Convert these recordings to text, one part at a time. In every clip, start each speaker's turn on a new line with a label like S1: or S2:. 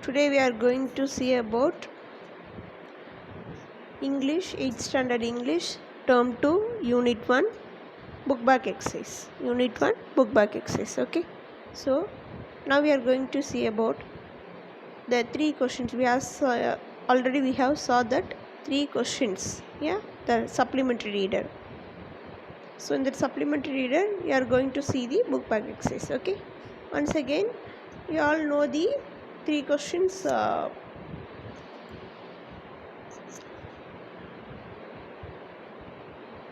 S1: Today we are going to see about English 8th standard English term 2 unit 1 book back exercise. Unit 1 book back exercise. Okay, so now we are going to see about the three questions. Already we have saw that three questions, yeah, the supplementary reader. So in that supplementary reader we are going to see the book back exercise. Okay, once again you all know the three questions.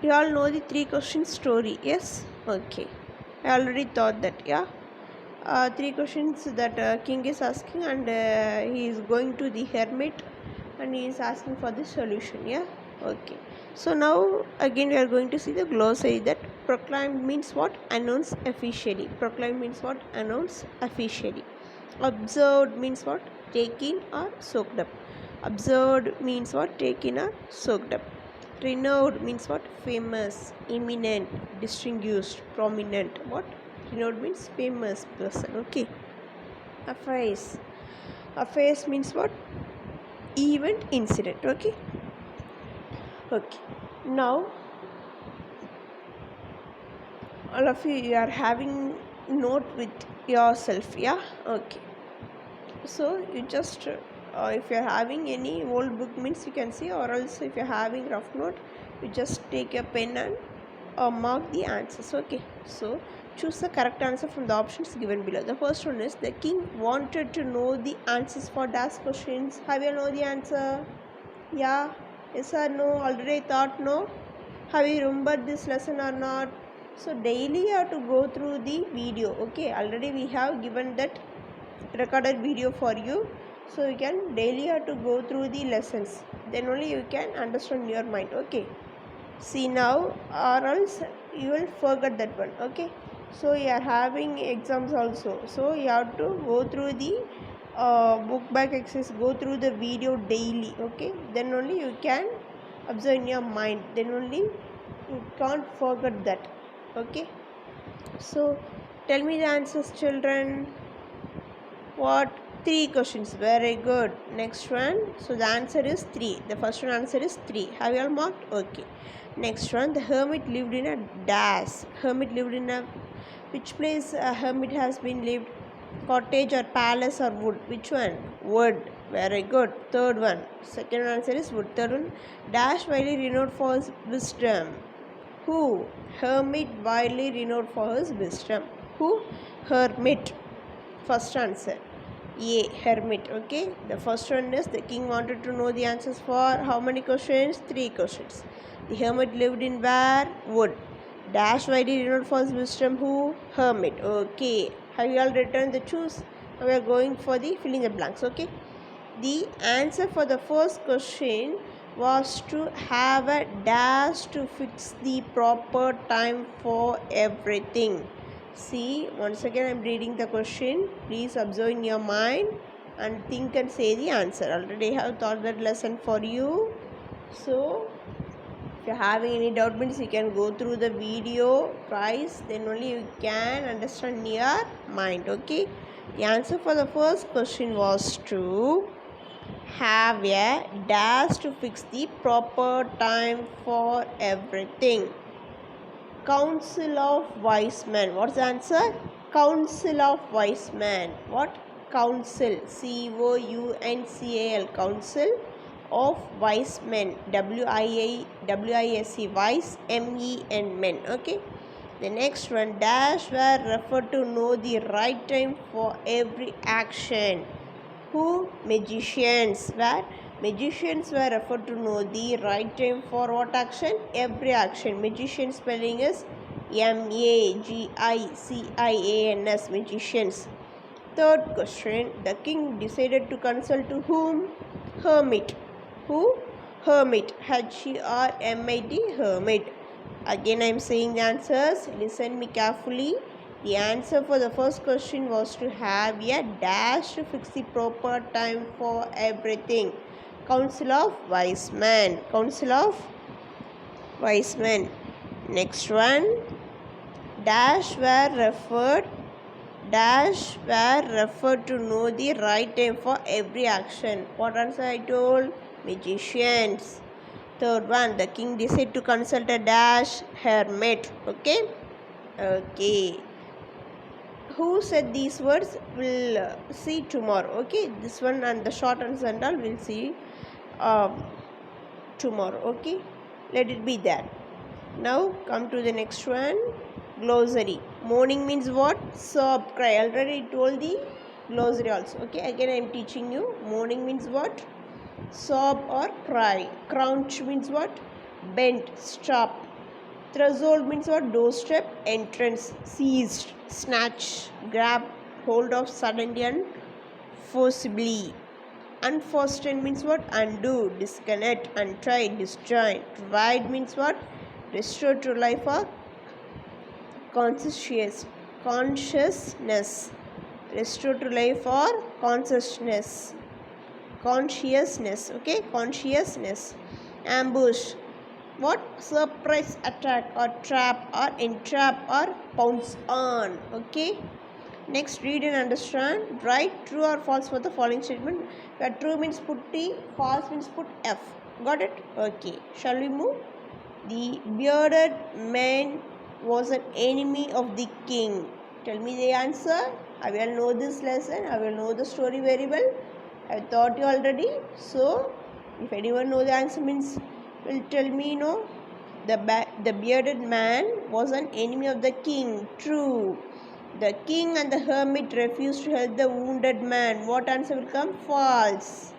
S1: You all know the three question story, yes? Okay, I already thought that, yeah. Three questions that king is asking, and he is going to the hermit and he is asking for the solution, yeah. Okay, so now again we are going to see the glossary. That proclaimed means what? Announce officially. Proclaimed means what? Announce officially. Observed means what? Taken or soaked up. Observed means what? Taken or soaked up. Renowned means what? Famous, eminent, distinguished, prominent. What? Renowned means famous person. Okay. Affairs. Affairs means what? Event, incident. Okay. Okay. Now, all of you are having note with yourself. Yeah. Okay. So you just if you're having any old book means you can see, or else if you're having rough note, you just take a pen and mark the answers. Okay, so choose the correct answer from the options given below. The first one is the king wanted to know the answers for dash questions. Have you know the answer? Yeah, yes or no? Already thought no? Have you remembered this lesson or not? So daily you have to go through the video. Okay, already we have given that recorded video for you, so you can daily have to go through the lessons, then only you can understand your mind. Okay, see now, or else you will forget that one. Okay, so you are having exams also, so you have to go through the book back exercise, go through the video daily. Okay, then only you can observe in your mind, then only you can't forget that. Okay, so tell me the answers, children. What? Three questions. Very good. Next one. So the answer is 3. The first one answer is 3. Have you all marked? Okay. Next one. The hermit lived in a dash. Hermit lived in a which place a hermit has been lived? Cottage or palace or wood? Which one? Wood. Very good. Third one. Second answer is wood. Third one. Dash widely renowned for his wisdom. Who? Hermit widely renowned for his wisdom. Who? Hermit. First answer. A. Hermit. Okay. The first one is the king wanted to know the answers for how many questions? 3 questions. The hermit lived in where? Wood. Dash widely renowned for his wisdom. Who? Hermit. Okay. Have you all written the choose? Now we are going for the filling the blanks. Okay. The answer for the first question was to have a dash to fix the proper time for everything. See, once again I am reading the question. Please observe in your mind and think and say the answer. Already I have taught that lesson for you. So, if you are having any doubt means you can go through the video twice. Then only you can understand in your mind. Okay. The answer for the first question was to have a dash to fix the proper time for everything. Council of wise men. What's the answer? Council of wise men. What? Council. COUNCAL. Council of wise men. WISE. Wise. MEN. Men. Okay. The next one. Dash were referred to know the right time for every action. Who? Magicians. Where? Magicians were referred to know the right time for what action? Every action. Magician spelling is MAGICIANS. Magicians. Third question. The king decided to consult to whom? Hermit. Who? Hermit. HERMIT. Hermit. Again I am saying the answers. Listen me carefully. The answer for the first question was to have a dash to fix the proper time for everything. Council of wise men. Council of wise men. Next one. Dash were referred. dash were referred to know the right time for every action. What answer I told? Magicians. Third one, the king decided to consult a dash hermit. Okay. Okay. Who said these words? We'll see tomorrow. Okay. This one and the short answer and all we'll see tomorrow. Okay. Let it be that. Now come to the next one. Glossary. Mourning means what? Sob, cry. Already told the glossary also. Okay. Again I am teaching you. Mourning means what? Sob or cry. Crouch means what? Bent, stop. Threshold means what? Doorstep, entrance, seized, snatch, grab hold of suddenly and forcibly. Unfasten means what? Undo, disconnect, untie, disjoint. Revive means what? Restore to life or consciousness. Restore to life or consciousness. Okay, consciousness. Ambush, what? Surprise attack or trap or entrap or pounce on. Okay, next read and understand. Write true or false for the following statement, where true means put T, false means put F. Got it? Okay, shall we move? The bearded man was an enemy of the king. Tell me the answer. I will know this lesson. I will know the story very well. I have taught you already. So, if anyone know the answer means will tell me. No. The bearded man was an enemy of the king. True. The king and the hermit refused to help the wounded man. What answer will come? False.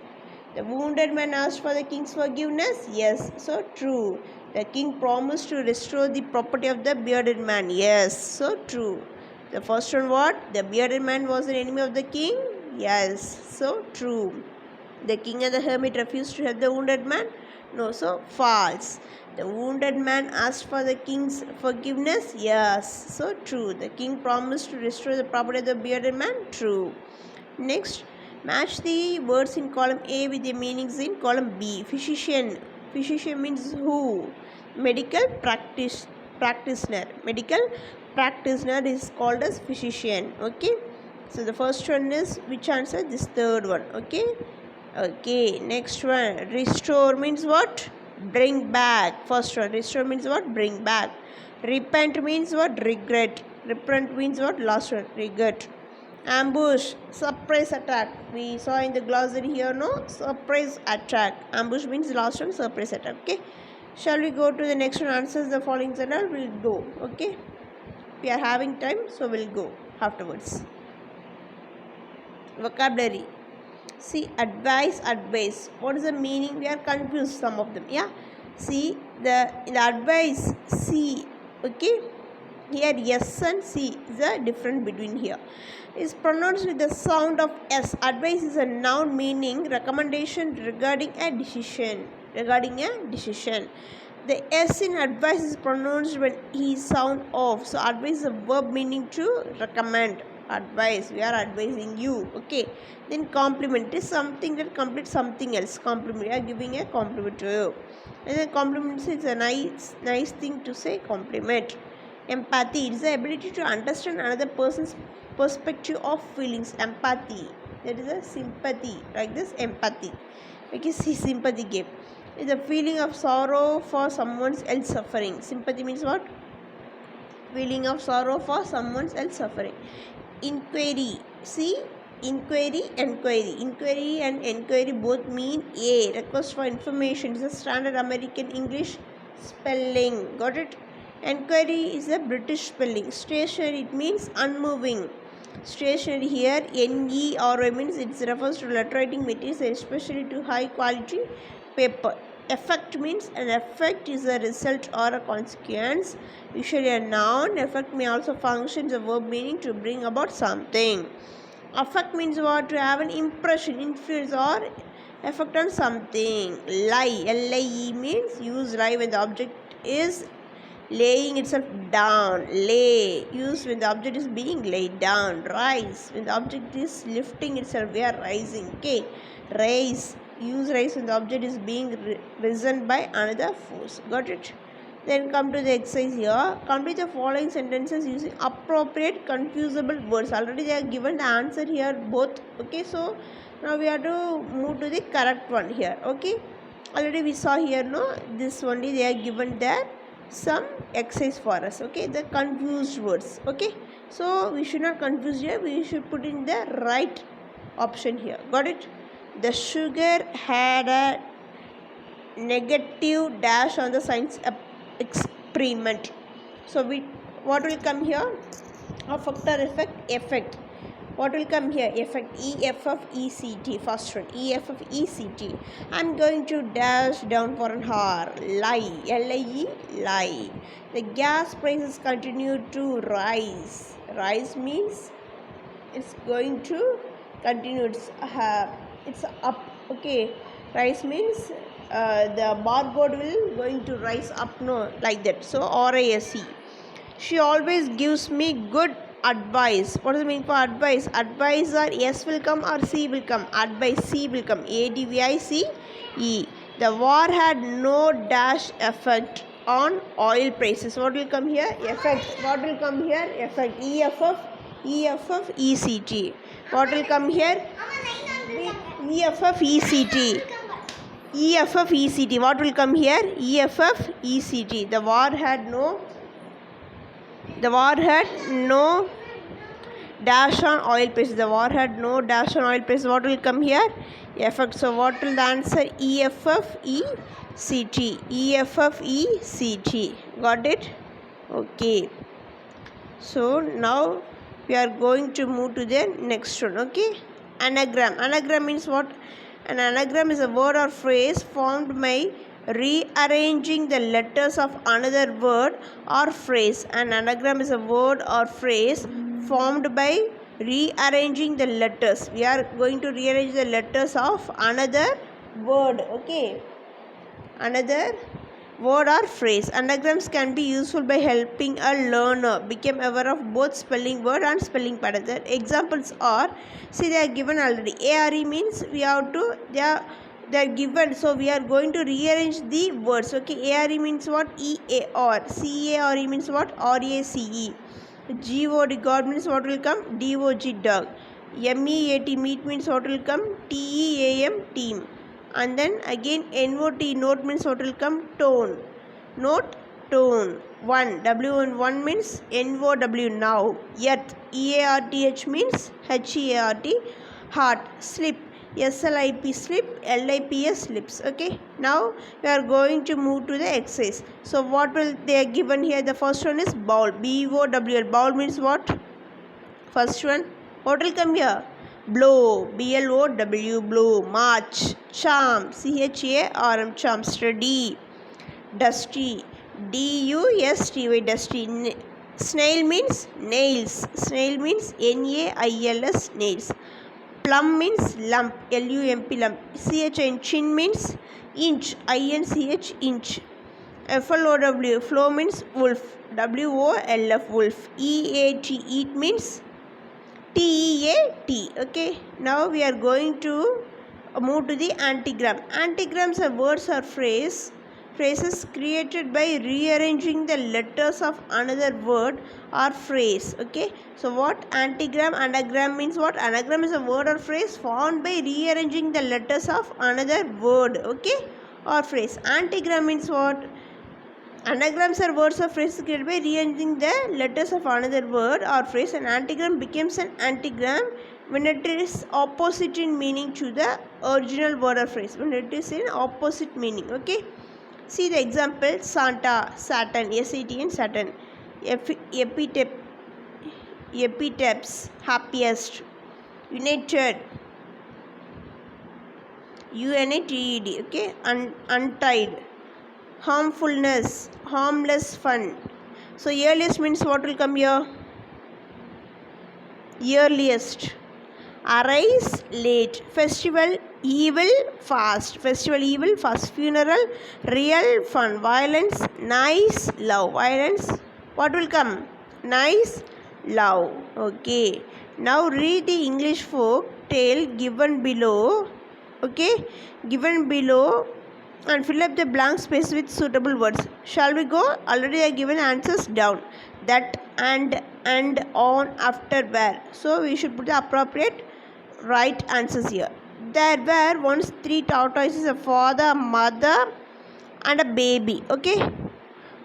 S1: The wounded man asked for the king's forgiveness. Yes. So true. The king promised to restore the property of the bearded man. Yes. So true. The first one what? The bearded man was an enemy of the king. Yes. So true. The king and the hermit refused to help the wounded man. No. So false. The wounded man asked for the king's forgiveness. Yes. So true. The king promised to restore the property of the bearded man. True. Next, match the words in column A with the meanings in column B. Physician. Physician means who? Medical practitioner. Medical practitioner is called as physician. Okay. So the first one is which answer? This third one. Okay. Okay. Next one. Restore means what? Bring back. First one. Restore means what? Bring back. Repent means what? Regret. Repent means what? Last one. Regret. Ambush, surprise attack. We saw in the glossary here, no? Surprise attack. Ambush means last one, surprise attack. Okay. Shall we go to the next one? Answers the following journal. We'll go. Okay. We are having time, so we'll go afterwards. Vocabulary. See, advice. What is the meaning? We are confused, some of them. Yeah. See, the advice, see, okay. Here S and C is a difference between here. Is pronounced with the sound of S. Advice is a noun meaning recommendation regarding a decision. The S in advice is pronounced when E sound off. So advice is a verb meaning to recommend. Advice, we are advising you. Okay. Then compliment is something that completes something else. Compliment, we are giving a compliment to you. And then compliment is a nice thing to say. Compliment. Empathy is the ability to understand another person's perspective of feelings. Empathy, that is a sympathy, like this empathy. Okay, see, sympathy game is a feeling of sorrow for someone else suffering. Sympathy means what? Feeling of sorrow for someone else suffering. Inquiry, see, inquiry and enquiry both mean a request for information. It's a standard American English spelling. Got it? Enquiry is a British spelling. Stationary, it means unmoving. Stationary here, NERY means it refers to letter writing materials, especially to high quality paper. Effect means an effect is a result or a consequence, usually a noun. Effect may also function as a verb meaning to bring about something. Affect means what? To have an impression, influence or effect on something. Lie, LIE means use lie when the object is laying itself down. Lay, used when the object is being laid down. Rise, when the object is lifting itself, we are rising. Okay. Raise, use rise when the object is being risen by another force. Got it? Then come to the exercise here. Complete the following sentences using appropriate confusable words. Already they are given the answer here both. Okay, so now we have to move to the correct one here. Okay, already we saw here, no, this only they are given there some exercise for us. Okay, the confused words. Okay, so we should not confuse here, we should put in the right option here. Got it? The sugar had a negative dash on the science experiment. So what will come here? A factor effect. What will come here? Effect, EFFECT. First one, EFFECT. I'm going to dash down for an hour. Lie, LIE, lie. The gas prices continue to rise. Rise means it's going to continue. It's up. Okay, rise means the barcode will going to rise up, no, like that. So RISE. She always gives me good advice. What does it mean for advice? Advice are S will come or C will come. Advice, C will come. ADVICE. The war had no dash effect on oil prices. What will come here? Effect. What will come here? Effect. EFFECT. What will come here? EFFECT. EFFECT. What will come here? EFFECT. The war had no dash on oil prices. The war had no dash on oil prices. What will come here? Effect. So what will the answer? EFFECT. EFFECT. Got it? Okay. So now we are going to move to the next one. Okay. Anagram. Anagram means what? An anagram is a word or phrase formed by rearranging the letters of another word or phrase. An anagram is a word or phrase formed by rearranging the letters. We are going to rearrange the letters of another word. Okay, another word or phrase. Anagrams can be useful by helping a learner become aware of both spelling word and spelling pattern. The examples are, see, they are given already. ARE means we have to, they are given, so we are going to rearrange the words. Okay, ARE means what? EAR. CARE means what? RACE. GOD, God means what will come? DOG, dog. MEAT, meat means what will come? TEAM, team. And then again NOT, note means what will come? Tone. Note, tone. One, W1 means NOW, now. Earth, EARTH means HEART, heart. Slip, SLIP, slip, LIPS, slips. Okay, now we are going to move to the exercise. So what will they are given here? The first one is bowl, BOWL. Bowl means what? First one, what will come here? Blow, BLOW, blow. March, charm, CHARM, charm. Study, dusty, DUSTY, dusty. Snail means nails. Snail means NAILS, nails. Plum means lump, LUMP, lump. CHIN, chin means inch, INCH, inch. FLOW, flow means wolf, WOLF, wolf. EAT, eat means TEAT. Okay, now we are going to move to the antigram. Antigrams are words or phrases created by rearranging the letters of another word or phrase. Okay, so what? Antigram, anagram means what? Anagram is a word or phrase formed by rearranging the letters of another word, okay, or phrase. Antigram means what? Anagrams are words or phrases created by rearranging the letters of another word or phrase. An antigram becomes an antigram when it is opposite in meaning to the original word or phrase. When it is in opposite meaning. Okay. See the example: Santa, Saturn, SATN, Saturn. Epitaphs, happiest. United, UNATED. Okay. Untied. Harmfulness, harmless fun. So earliest means what will come here? Earliest. Arise, late. Festival, evil, fast. Festival, evil, fast. Funeral, real, fun. Violence, nice, love. Violence, what will come? Nice, love. Okay, now read the English folk tale given below. Okay, given below and fill up the blank space with suitable words. Shall we go? Already I given answers down. That and on, after, where. So we should put the appropriate right answers here. There were once 3 tortoises, a father, a mother, and a baby. Okay.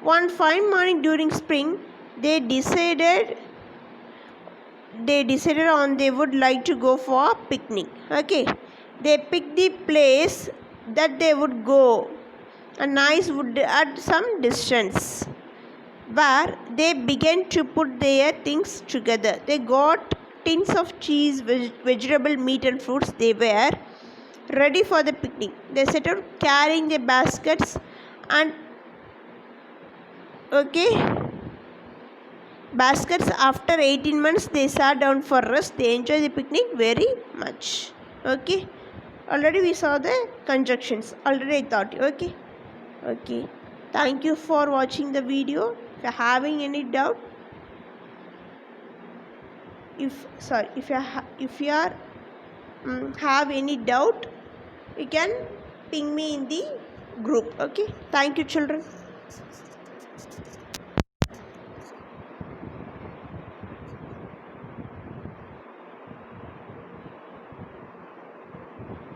S1: One fine morning during spring, they decided on they would like to go for a picnic. Okay, they picked the place that they would go, a nice wood at some distance, where they began to put their things together. They got tins of cheese, vegetable, meat, and fruits. They were ready for the picnic. They set out carrying their baskets and okay baskets. After 18 months they sat down for rest. They enjoyed the picnic very much. Okay, already we saw the conjunctions. Already I thought. Okay, thank you for watching the video. If you're having any doubt, if you are have any doubt, you can ping me in the group. Okay, thank you children.